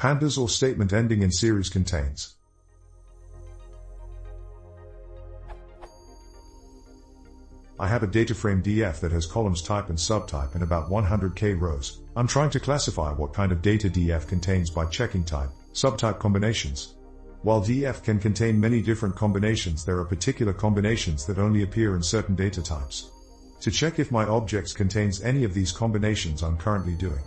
Pandas or statement ending in series contains. I have a data frame DF that has columns type and subtype and about 100k rows. I'm trying to classify what kind of data DF contains by checking type, subtype combinations. While DF can contain many different combinations, there are particular combinations that only appear in certain data types. To check if my objects contains any of these combinations, I'm currently doing.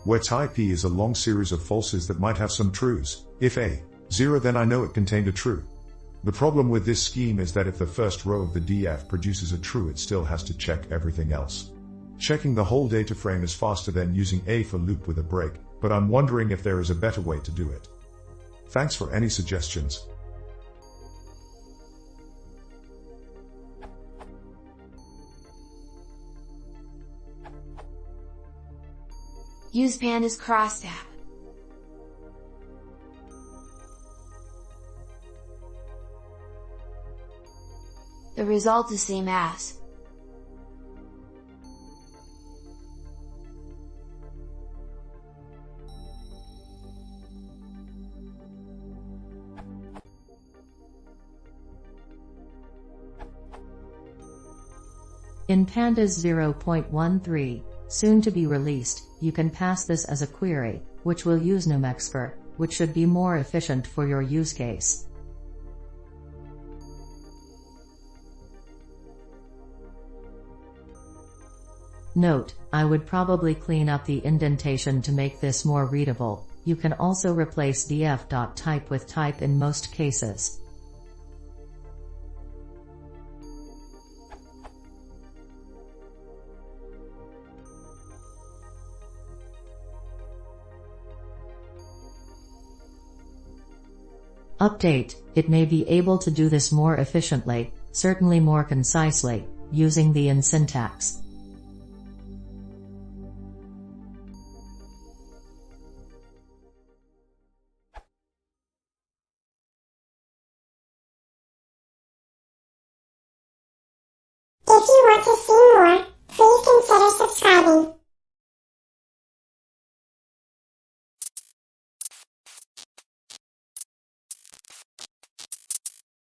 Where type E is a long series of falses that might have some trues. If A, 0, then I know it contained a true. The problem with this scheme is that if the first row of the DF produces a true, it still has to check everything else. Checking the whole data frame is faster than using a for loop with a break, but I'm wondering if there is a better way to do it. Thanks for any suggestions. Use Pandas crosstab. The result is same as. In Pandas 0.13, soon to be released, you can pass this as a query, which will use NumExpert, which should be more efficient for your use case. Note, I would probably clean up the indentation to make this more readable. You can also replace df.type with type in most cases. Update, it may be able to do this more efficiently, certainly more concisely, using the in syntax. If you want to see more, please consider subscribing.